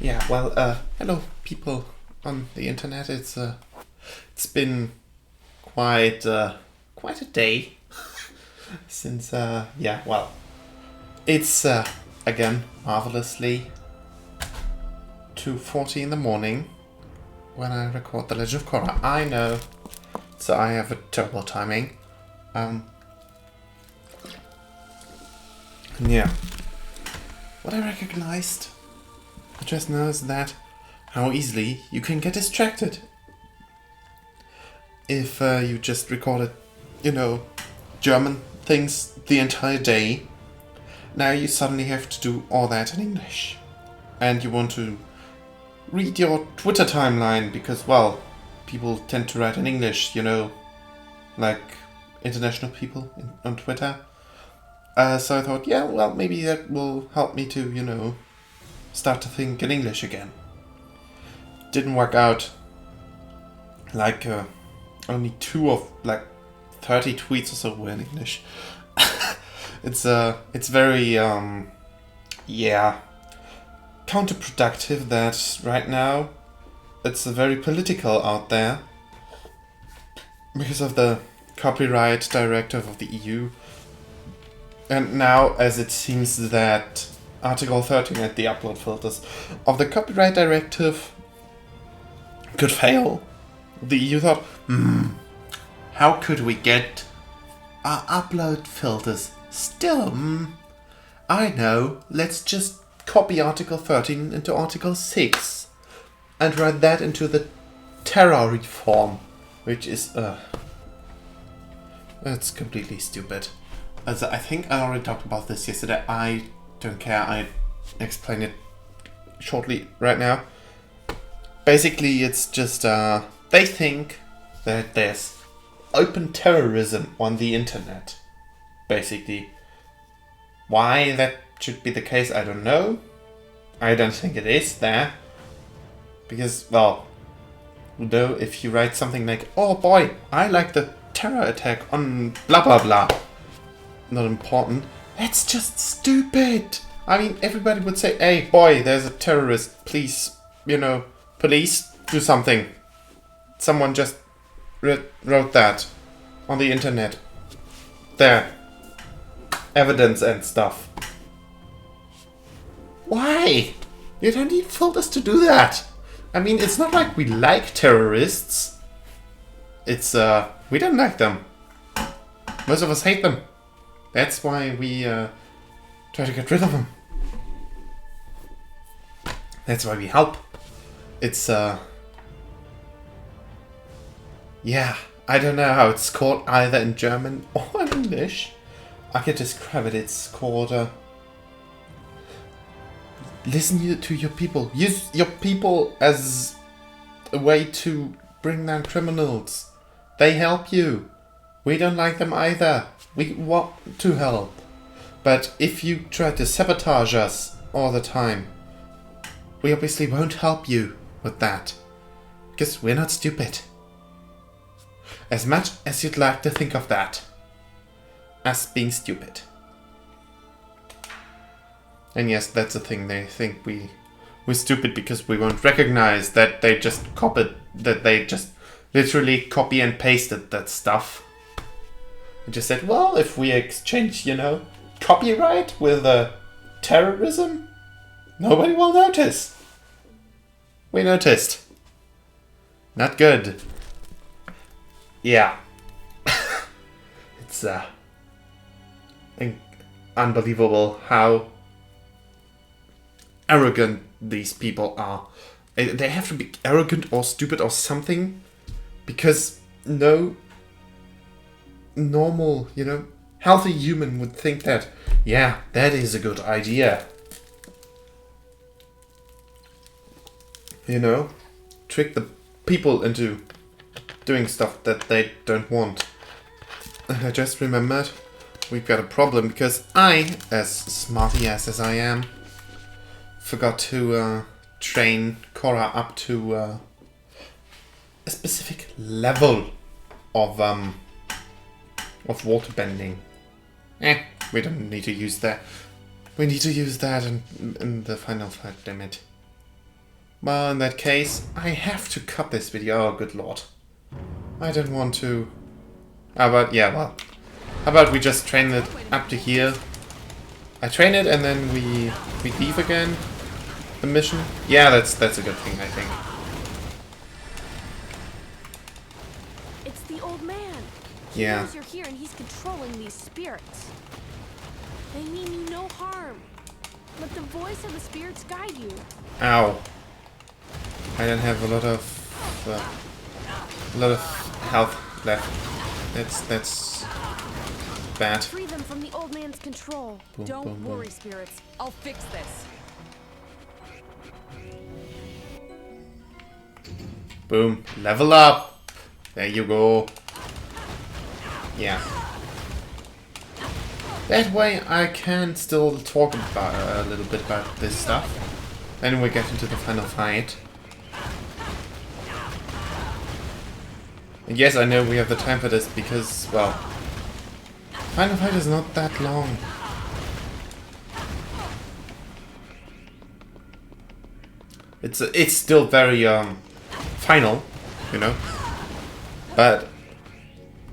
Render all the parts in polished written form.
Hello people on the internet. It's been quite a day since it's again marvelously 2:40 in the morning when I record The Legend of Korra. I know, so I have a terrible timing. What I recognized just now is that how easily you can get distracted if you just recorded, German things the entire day. Now you suddenly have to do all that in English, and you want to read your Twitter timeline because, well, people tend to write in English, like international people on Twitter. So I thought, maybe that will help me to, start to think in English again. Didn't work out. Only 2 of 30 tweets or so were in English. It's very counterproductive that right now it's very political out there because of the copyright directive of the EU. And now, as it seems that Article 13 and the upload filters of the copyright directive could fail, the EU thought, how could we get our upload filters still? I know, let's just copy Article 13 into Article 6 and write that into the Terra reform, which is, it's completely stupid. As I think I already talked about this yesterday. I don't care. I explain it shortly right now. Basically, it's just they think that there's open terrorism on the internet. Basically, why that should be the case, I don't know. I don't think it is there. Because, if you write something like, "Oh boy, I like the terror attack on blah blah blah," not important. That's just stupid. I mean, everybody would say, "Hey, boy, there's a terrorist. Please, police, do something." Someone just wrote that on the internet. There. Evidence and stuff. Why? You don't need filters to do that. I mean, it's not like we like terrorists. It's, we don't like them. Most of us hate them. That's why we try to get rid of them. That's why we help. It's, I don't know how it's called either in German or in English. I can describe it. It's called, listen to your people. Use your people as a way to bring down criminals. They help you. We don't like them either. We want to help. But if you try to sabotage us all the time, we obviously won't help you with that. Because we're not stupid. As much as you'd like to think of that. As being stupid. And yes, that's the thing. They think we're stupid because we won't recognize that they just literally copy and pasted that stuff. We just said, well, if we exchange, copyright with terrorism, nobody will notice. We noticed. Not good. Yeah. It's unbelievable how arrogant these people are. They have to be arrogant or stupid or something, because no normal, healthy human would think that, that is a good idea. Trick the people into doing stuff that they don't want. And I just remembered we've got a problem because I, as smarty ass as I am, forgot to train Korra up to a specific level of water bending. We don't need to use that. We need to use that in the final fight, damn it. Well, in that case, I have to cut this video. Oh, good lord. I don't want to... How about... Yeah, well... How about we just train it up to here? I train it and then we leave again? The mission? Yeah, that's a good thing, I think. It's the old man. He knows you're here and he's controlling these spirits. They mean you no harm. Let the voice of the spirits guide you. Ow. I don't have a lot of health left. That's bad. Free them from the old man's control. Boom, Don't boom, worry, boom. spirits. I'll fix this. Boom. Level up. There you go. Yeah. That way I can still talk about a little bit about this stuff. Then we get into the final fight. And yes, I know we have the time for this because, well, final fight is not that long. It's still very final, you know. But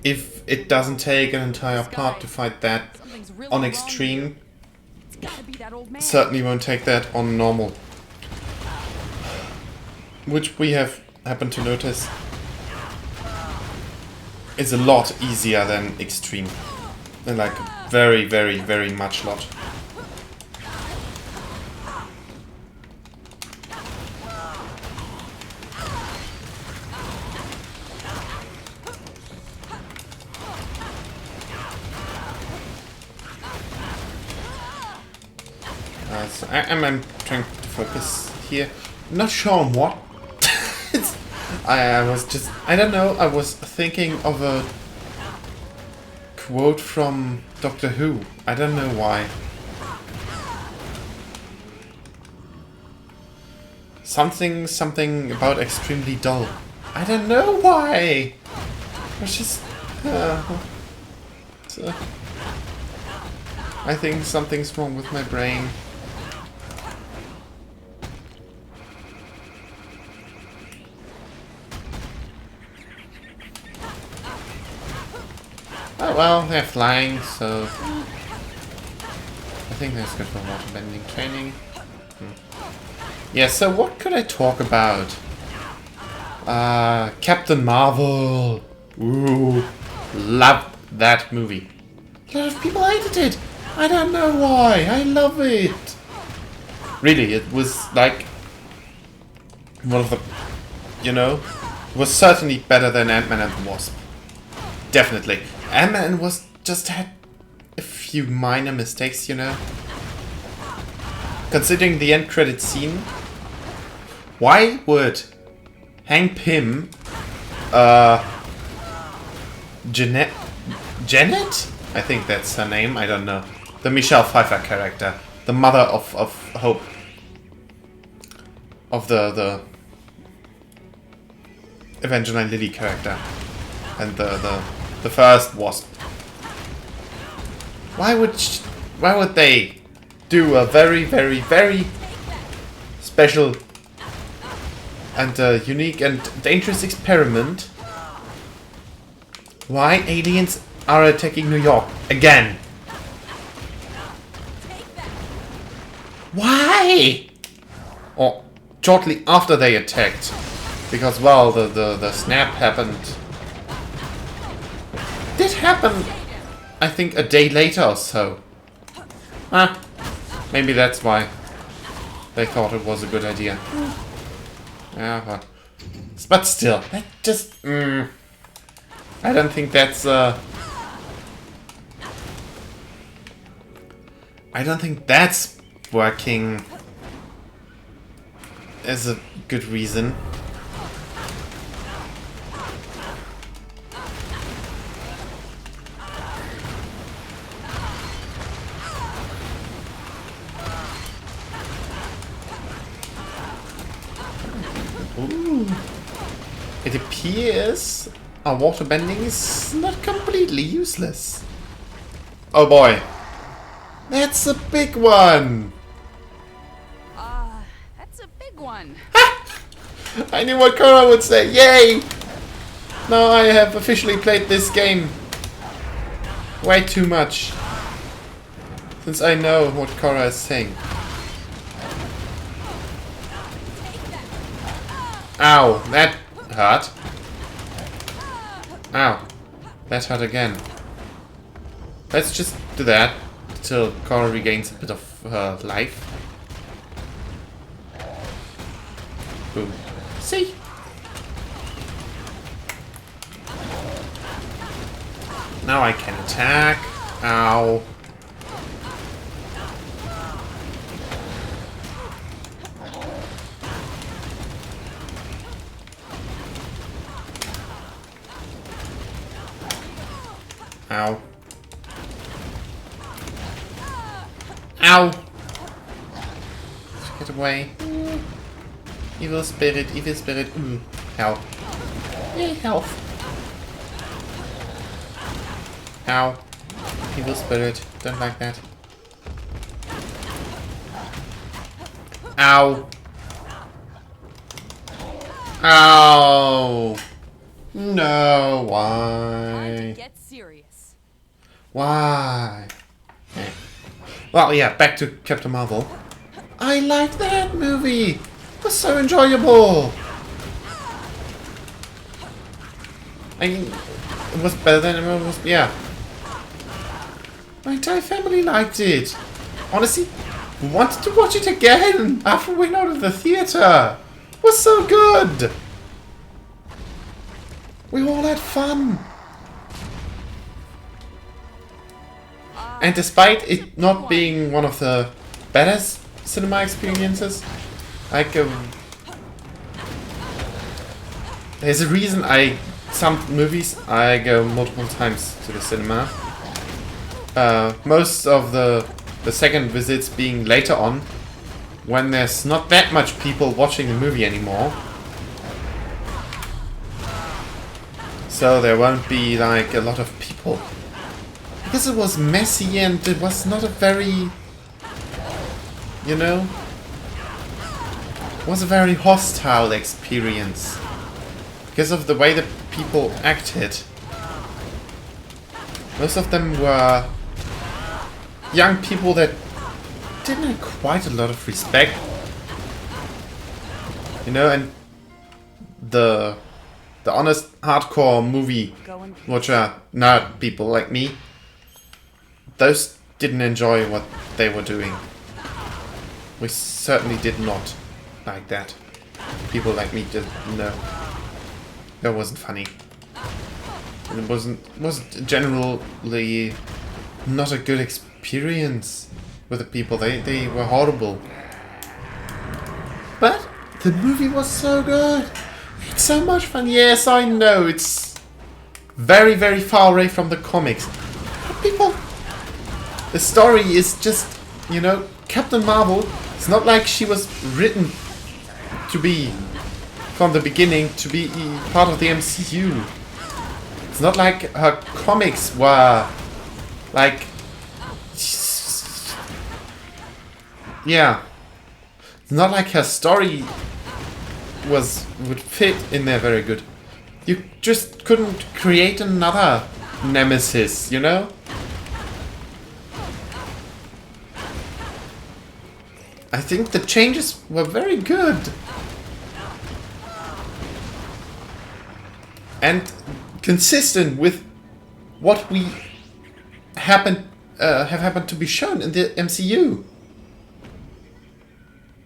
if it doesn't take an entire part to fight that on extreme, certainly won't take that on normal. Which we have happened to notice is a lot easier than extreme. And like very, very, very much lot. So I'm trying to focus here. I'm not sure on what. I was just... I don't know, I was thinking of a quote from Doctor Who. I don't know why. Something about extremely dull. I don't know why! It's just... I think something's wrong with my brain. Oh well, they're flying, so I think that's good for waterbending training. Yeah, so what could I talk about? Captain Marvel! Ooh, love that movie. A lot of people hated it! I don't know why, I love it! Really, it was like one of the, you know, it was certainly better than Ant-Man and the Wasp. Definitely. Ant-Man was just had a few minor mistakes, you know. Considering the end credit scene, why would Hank Pym, Janet? I think that's her name, I don't know. The Michelle Pfeiffer character. The mother of Hope. Of the Evangeline Lilly character. And the first Wasp. Why would they do a very, very, very special and unique and dangerous experiment? Why aliens are attacking New York again? Why? Or shortly after they attacked, because well, the snap happened. Did happen, I think, a day later or so. Maybe that's why they thought it was a good idea. Yeah, but still, that just... I don't think that's... I don't think that's working as a good reason. Ooh. It appears our water bending is not completely useless. Oh boy. That's a big one! That's a big one. Ah! I knew what Korra would say. Yay! Now I have officially played this game way too much. Since I know what Korra is saying. Ow, that hurt. Ow, that hurt again. Let's just do that until Korra regains a bit of her life. Boom. See? Now I can attack. Ow. Ow. Ow! Get away. Evil spirit, evil spirit. Help. Yay, health. Ow. Evil spirit. Don't like that. Ow. Ow. No, why? Get serious. Why? Eh. Well, yeah, back to Captain Marvel. I liked that movie. It was so enjoyable. I mean, it was better than it was. Yeah. My entire family liked it. Honestly, we wanted to watch it again after we went out of the theater. It was so good. We all had fun. And despite it not being one of the better cinema experiences, like there's a reason some movies I go multiple times to the cinema. Most of the second visits being later on, when there's not that much people watching the movie anymore. So there won't be like a lot of people. Because it was messy and it was not a very, you know, it was a very hostile experience. Because of the way the people acted. Most of them were young people that didn't have quite a lot of respect. You know, and the honest hardcore movie watcher nerd people like me, those didn't enjoy what they were doing. We certainly did not like that. People like me did no. That wasn't funny. And it was generally not a good experience with the people. They were horrible. But the movie was so good. It's so much fun. Yes, I know it's very, very far away from the comics. But people, the story is just, you know, Captain Marvel. It's not like she was written to be, from the beginning, to be part of the MCU. It's not like her comics were, like, yeah. It's not like her story would fit in there very good. You just couldn't create another nemesis, you know? I think the changes were very good. And consistent with what we have happened to be shown in the MCU.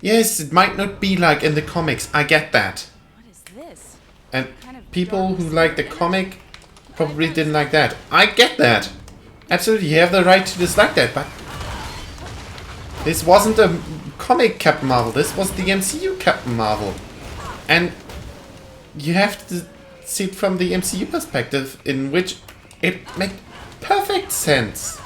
Yes, it might not be like in the comics, I get that. What is this? And people who like the comic probably didn't like that. I get that. Absolutely, you have the right to dislike that, but this wasn't a comic Captain Marvel, this was the MCU Captain Marvel. And you have to see it from the MCU perspective, in which it made perfect sense.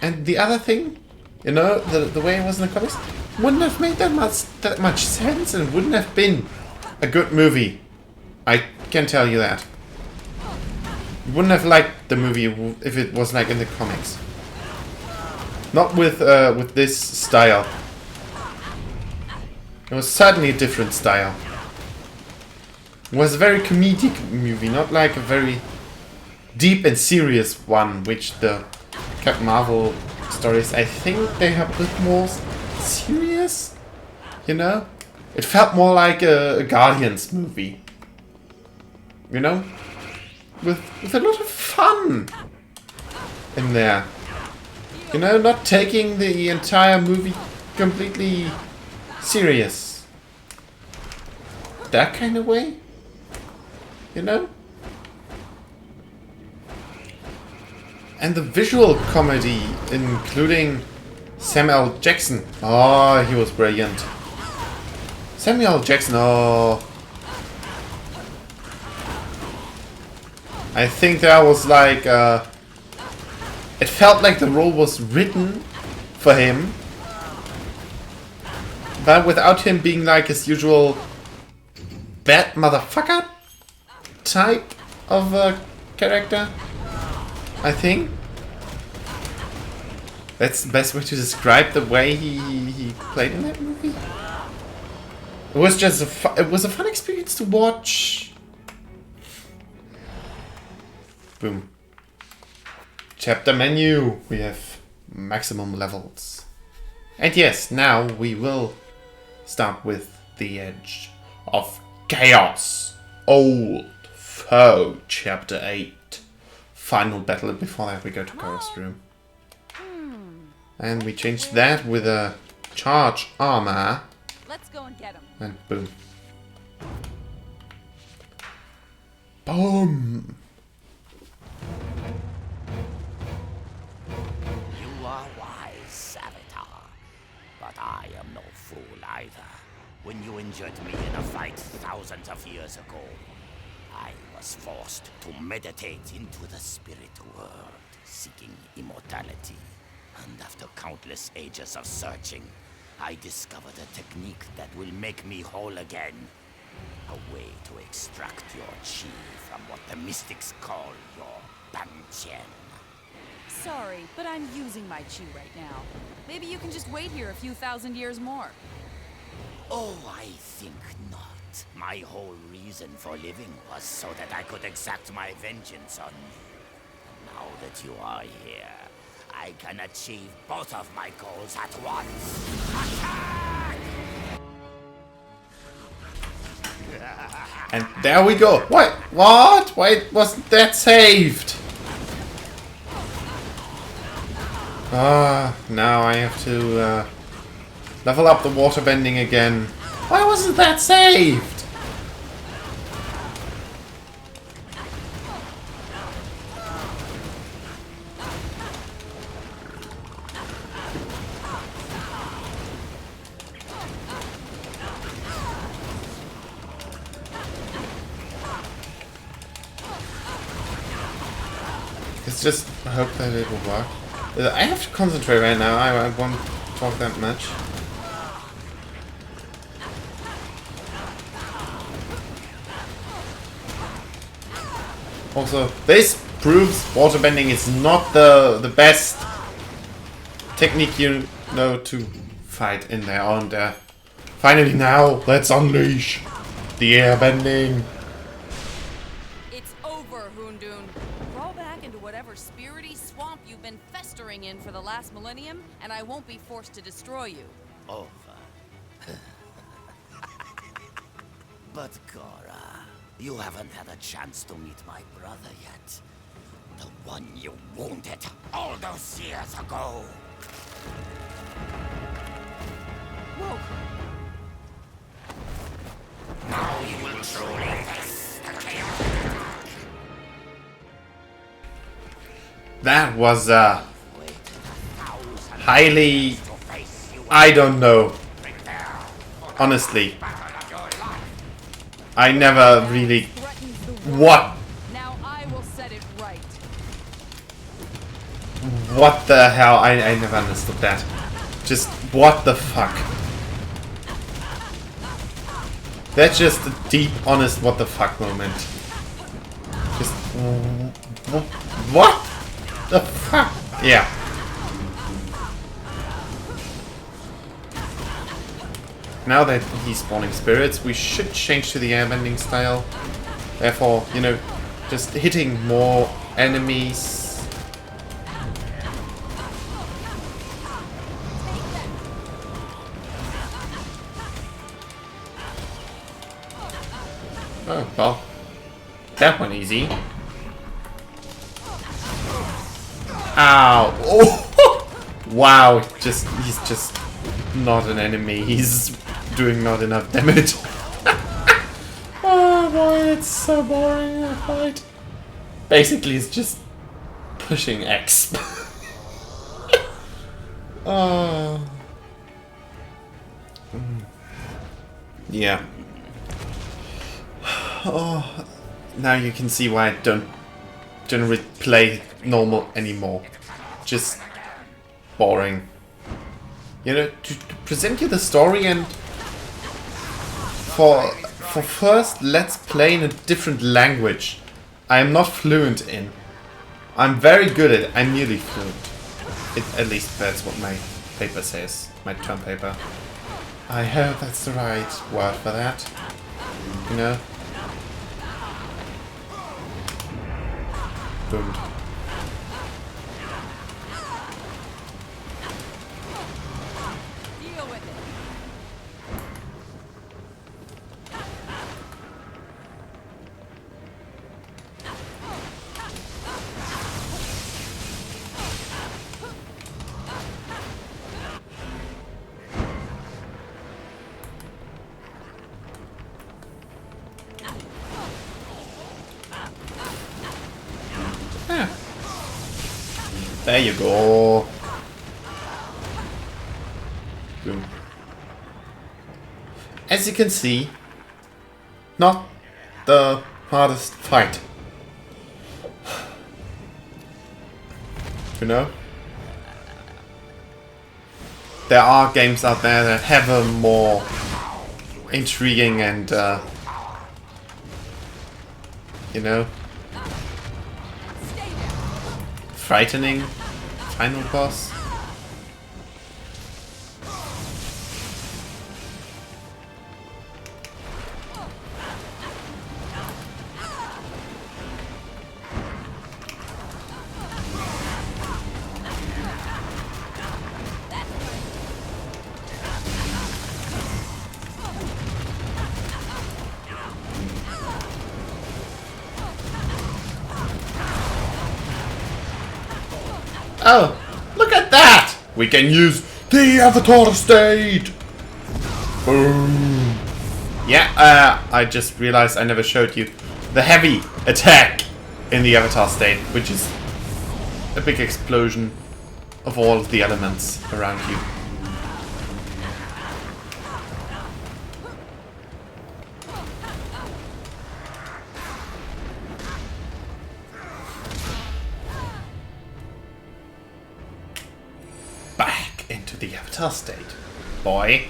And the other thing, you know, the way it was in the comics, wouldn't have made that much sense, and wouldn't have been a good movie. I can tell you that. You wouldn't have liked the movie if it was like in the comics. Not with this style. It was certainly a different style. It was a very comedic movie, not like a very deep and serious one, which the Captain Marvel stories, I think they have a bit more serious, you know? It felt more like a Guardians movie, you know? With a lot of fun in there. You know, not taking the entire movie completely serious. That kind of way? You know? And the visual comedy, including Samuel Jackson. Oh, he was brilliant. Samuel Jackson, oh. I think that was like, it felt like the role was written for him. But without him being like his usual bad motherfucker type of character, I think. That's the best way to describe the way he played in that movie. It was just it was a fun experience to watch. Boom. Chapter menu. We have maximum levels. And yes, now we will start with the Edge of Chaos. Old Foe, Chapter 8. Final battle. Before that, we go to Korra's room. And we change that with a charge armor. Let's go and get him. And boom. Boom! You are wise, Savitar, but I am no fool either. When you injured me in a fight thousands of years ago, I was forced to meditate into the spirit world, seeking immortality. And after countless ages of searching, I discovered a technique that will make me whole again. A way to extract your chi from what the mystics call your Banqian. Sorry, but I'm using my chi right now. Maybe you can just wait here a few thousand years more. Oh, I think not. My whole reason for living was so that I could exact my vengeance on you. And now that you are here, I can achieve both of my goals at once. Attack! And there we go. What? What? Why wasn't that saved? Ah, now I have to level up the water bending again. Why wasn't that saved? It's just hope that it will work. I have to concentrate right now. I won't talk that much. Also, this proves waterbending is not the best technique you know to fight in there. And finally now, let's unleash the airbending. It's over, Hoondoon. Crawl back into whatever spirity swamp you've been festering in for the last millennium, and I won't be forced to destroy you. Over. But Korra, you haven't had a chance to meet my brother yet. The one you wounded all those years ago. Whoa! Now you will truly face the chaos. That was highly, I don't know. Honestly, I never really. What? Now I will set it right. What the hell? I never understood that. Just what the fuck? That's just a deep, honest what the fuck moment. Just what the fuck? Yeah. now that he's spawning spirits, we should change to the airbending style. Therefore, you know, just hitting more enemies. Oh, well. That one easy. Ow! Oh! Wow, he's just not an enemy. He's doing not enough damage. Oh boy, it's so boring that fight. Basically, it's just pushing X. Oh. Yeah. Oh, now you can see why I don't generally play normal anymore. Just boring. You know, to present you the story and for first, let's play in a different language I am not fluent in. I'm very good at it. I'm nearly fluent. At least that's what my paper says. My term paper. I hope that's the right word for that. You know? Boomed. Deal with it. There you go. Boom. As you can see, not the hardest fight. You know? There are games out there that have a more intriguing and, you know, frightening final boss. Oh, look at that! We can use the Avatar state! Boom! Yeah, I just realized I never showed you the heavy attack in the Avatar state, which is a big explosion of all of the elements around you. Back into the Avatar state, boy.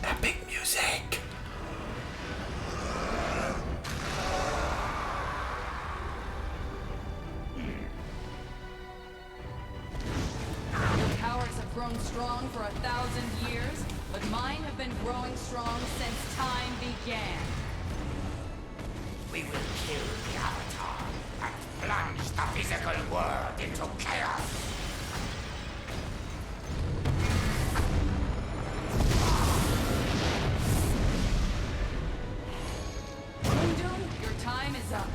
Epic music. Your towers have grown strong for 1,000 years, but mine have been growing strong since time began. We will kill the Avatar and plunge the physical world into chaos. Undoom, your time is up.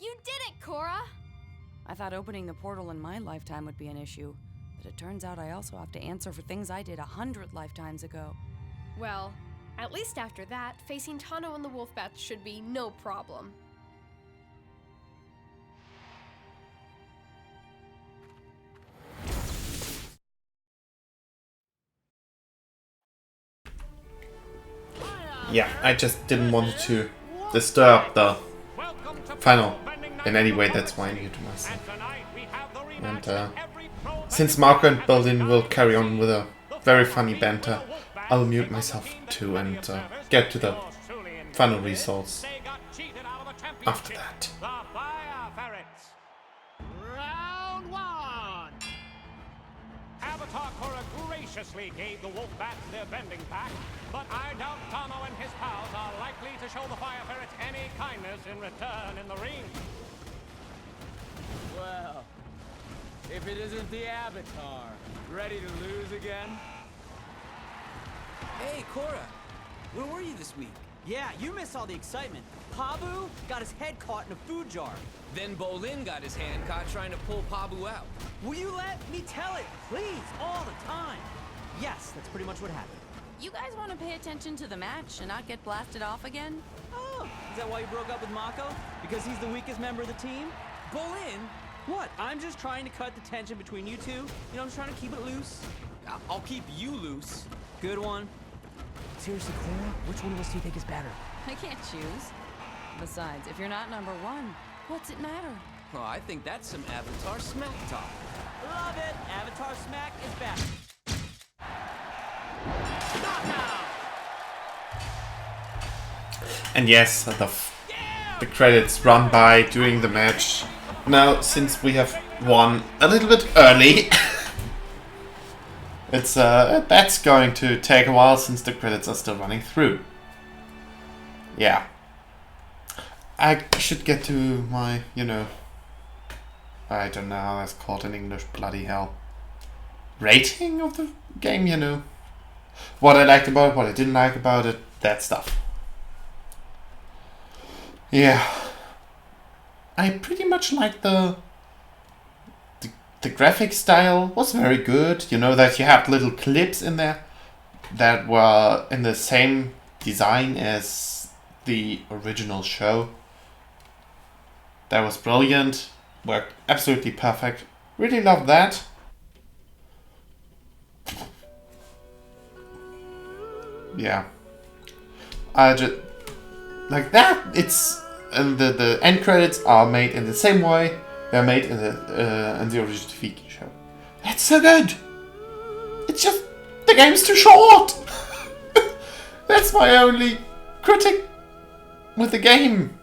You did it, Korra! I thought opening the portal in my lifetime would be an issue, but it turns out I also have to answer for things I did 100 lifetimes ago. Well, at least after that, facing Tano and the Wolfbats should be no problem. Yeah, I just didn't want to disturb the final in any way, that's why I muted myself. And since Marco and Berlin will carry on with a very funny banter, I'll mute myself too and get to the final results after that. Round one! Avatar Korra graciously gave the Wolfbats their bending pack, but I doubt Tano and his pals are likely to show the Fire Ferrets any kindness in return in the ring. Well, if it isn't the Avatar, ready to lose again? Hey, Korra, where were you this week? Yeah, you missed all the excitement. Pabu got his head caught in a food jar. Then Bolin got his hand caught trying to pull Pabu out. Will you let me tell it, please, all the time? Yes, that's pretty much what happened. You guys want to pay attention to the match and not get blasted off again? Oh, is that why you broke up with Mako? Because he's the weakest member of the team? Bolin? What? I'm just trying to cut the tension between you two. You know, I'm just trying to keep it loose. I'll keep you loose. Good one. Seriously, Korra, which one of us do you think is better? I can't choose. Besides, if you're not number one, what's it matter? Oh, I think that's some Avatar smack talk. Love it! Avatar Smack is back. And yes, the credits run by during the match. Now, since we have won a little bit early, it's that's going to take a while since the credits are still running through. Yeah. I should get to my, I don't know how that's called in English, bloody hell. Rating of the game, What I liked about it, what I didn't like about it, that stuff. Yeah. I pretty much like the graphic style was very good. That you have little clips in there that were in the same design as the original show. That was brilliant. Worked absolutely perfect. Really love that. Yeah. I just like that. It's and the end credits are made in the same way they're made in the original TV show. That's so good. It's just the game's too short. That's my only critic with the game.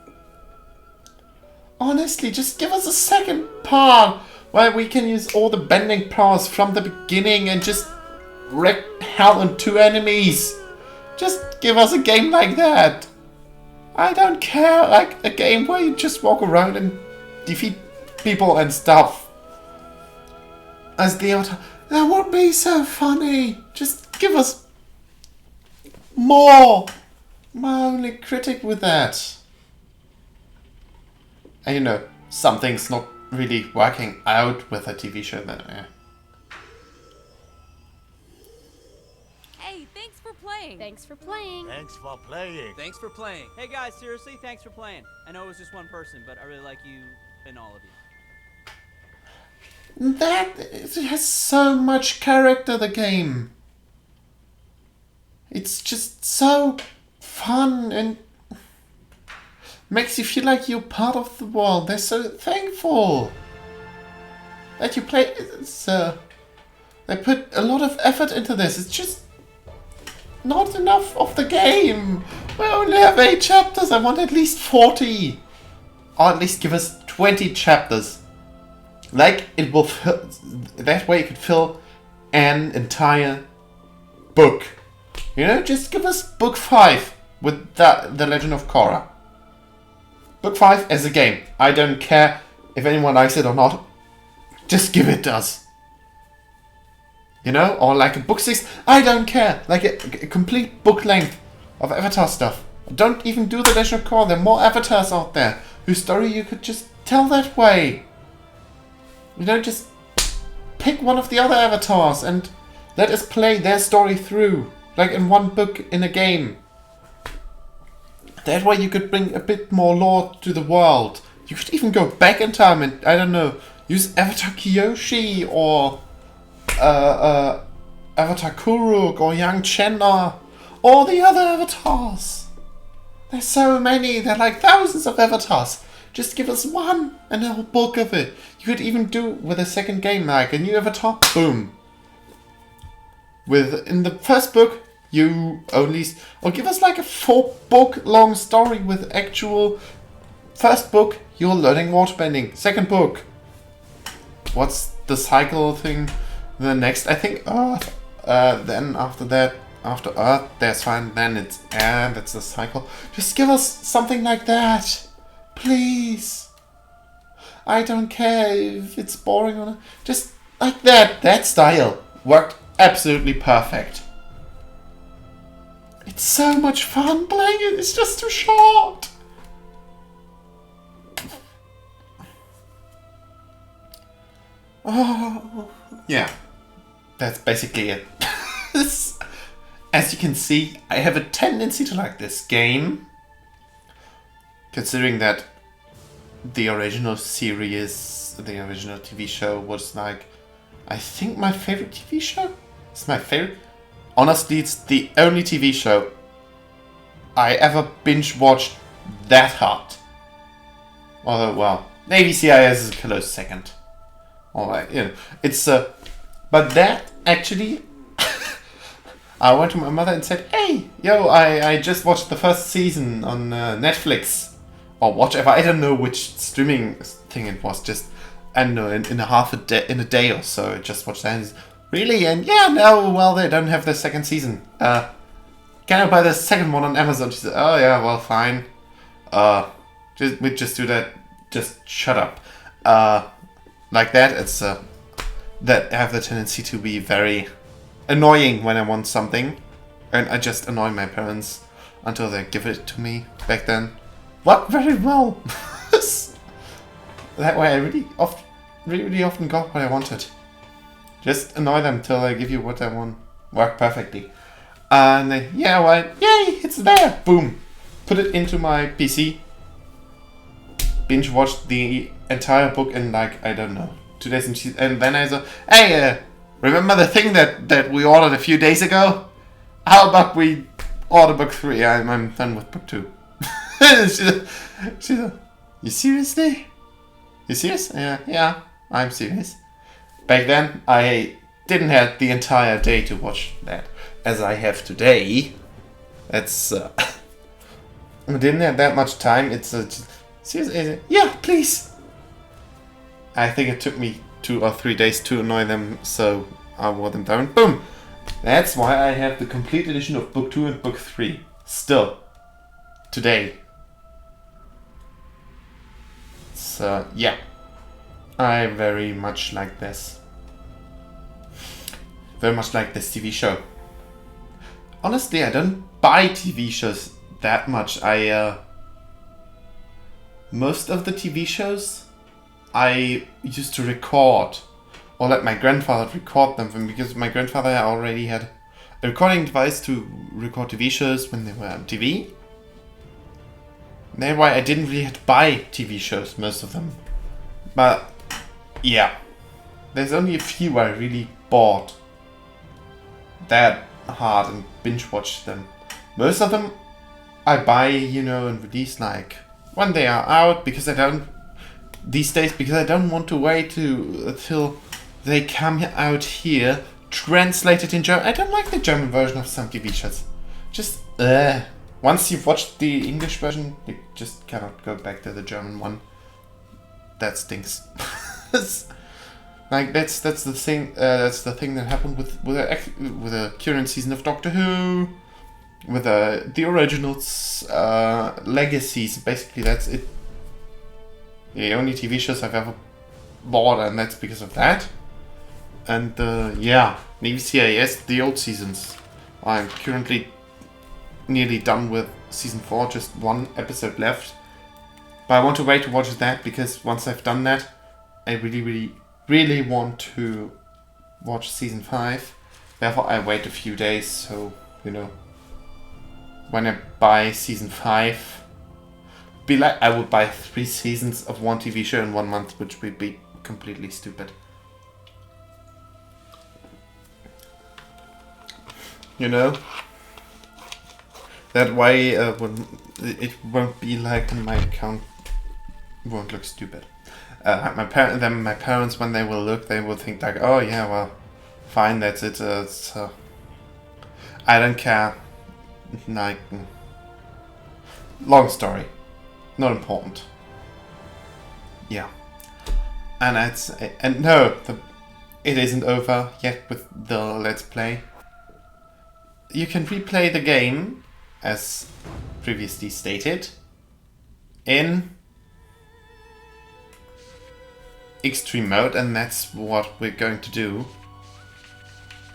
Honestly, just give us a second part where we can use all the bending powers from the beginning and just wreak hell on two enemies. Just give us a game like that. I don't care, like a game where you just walk around and defeat people and stuff. As the Avatar, that would be so funny. Just give us more. My only critic with that. And something's not really working out with a TV show then. Hey, thanks for playing. Thanks for playing. Thanks for playing. Thanks for playing. Hey guys, seriously, thanks for playing. I know it was just one person, but I really like you and all of you. That it has so much character, the game. It's just so fun and makes you feel like you're part of the world. They're so thankful that you play. They put a lot of effort into this. It's just not enough of the game. We only have 8 chapters. I want at least 40. Or at least give us 20 chapters. Like it will fill, that way you could fill an entire book. Just give us book 5 with the Legend of Korra. Book 5 as a game. I don't care if anyone likes it or not. Just give it to us. Or like a book 6. I don't care. Like a complete book length of Avatar stuff. Don't even do the Legend of Korra. There are more Avatars out there whose story you could just tell that way. You don't just pick one of the other avatars and let us play their story through, like in one book in a game. That way you could bring a bit more lore to the world. You could even go back in time and, I don't know, use Avatar Kyoshi or Avatar Kuruk or Yang Chenna or the other avatars. There's so many, there are like thousands of avatars. Just give us one and a whole book of it. You could even do with a second game, like a new avatar, boom. In the first book, you only, or give us like a 4-book long story with actual, first book, you're learning waterbending. Second book, what's the cycle thing? The next, I think, Earth. Then after that, after Earth, that's fine. Then it's air, that's the cycle. Just give us something like that. Please. I don't care if it's boring or not. Just like that. That style worked absolutely perfect. It's so much fun playing it. It's just too short. Oh, yeah. That's basically it. As you can see, I have a tendency to like this game. Considering that the original series, the original TV show was like, I think my favorite TV show? It's my favorite. Honestly, it's the only TV show I ever binge watched that hard. Although, well, Navy CIS is a close second. Alright, you know, it's but that actually, I went to my mother and said, hey, yo, I just watched the first season on Netflix. Or whatever, I don't know which streaming thing it was, just, I don't know, in a day or so, I just watched that and really? And yeah, no, well, they don't have the second season. Can I buy the second one on Amazon? She said, oh yeah, well, fine. We just do that, just shut up. Like that, it's, that I have the tendency to be very annoying when I want something. And I just annoy my parents until they give it to me back then. Worked very well. That way I really often got what I wanted. Just annoy them till they give you what I want. Worked perfectly. And they, yeah, well, yay, it's there. Boom. Put it into my PC. Binge watched the entire book in like, I don't know, 2 days. And then I said, hey, remember the thing that we ordered a few days ago? How about we order book 3? I'm done with book 2. She's like, you seriously? You serious? Yeah, I'm serious. Back then, I didn't have the entire day to watch that, as I have today. That's, I didn't have that much time. It's, seriously, yeah, please. I think it took me 2 or 3 days to annoy them, so I wore them down. Boom! That's why I have the complete edition of book 2 and book 3. Still. Today. So, yeah. I very much like this. Very much like this TV show. Honestly, I don't buy TV shows that much. Most of the TV shows I used to record. Or let my grandfather record them, because my grandfather already had a recording device to record TV shows when they were on TV. That's why I didn't really have to buy TV shows, most of them. But, yeah. There's only a few I really bought that hard and binge watched them. Most of them I buy, you know, and release like when they are out, because I don't, these days, because I don't want to wait until they come out here, translated in German. I don't like the German version of some TV shows. Just, once you've watched the English version, you just cannot go back to the German one. That stinks. Like that's the thing. That's the thing that happened with a current season of Doctor Who, with the originals, legacies. Basically, that's it. The only TV shows I've ever bought, and that's because of that. And yeah, Navy CIS, the old seasons. I'm currently nearly done with season 4, just one episode left. But I want to wait to watch that, because once I've done that, I really want to watch season 5. Therefore, I wait a few days, so, you know, when I buy season 5, be like I would buy 3 seasons of one TV show in 1 month, which would be completely stupid. You know? That way, it won't be like my account won't look stupid. My parents, when they will look, they will think like, oh yeah, well, fine, that's it. I don't care. Like, long story, not important. Yeah, and no, it isn't over yet with the Let's Play. You can replay the game, as previously stated, in extreme mode, and that's what we're going to do.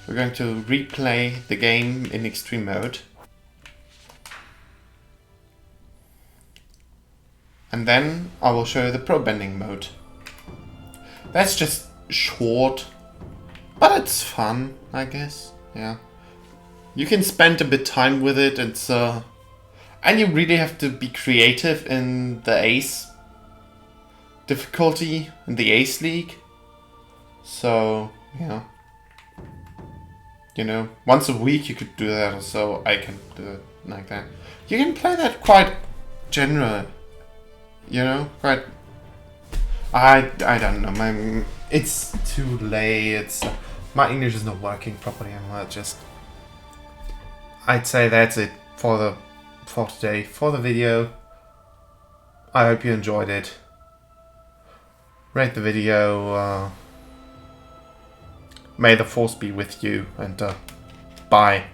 We're going to replay the game in extreme mode. And then I will show you the pro bending mode. That's just short, but it's fun, I guess. Yeah. You can spend a bit time with it, and you really have to be creative in the Ace difficulty, in the Ace League. So, yeah. You know, once a week you could do that, or so I can do it like that. You can play that quite general, you know, quite... I don't know, it's too late, my English is not working properly anymore, I'd say that's it for today, for the video. I hope you enjoyed it. Rate the video. May the force be with you, and bye.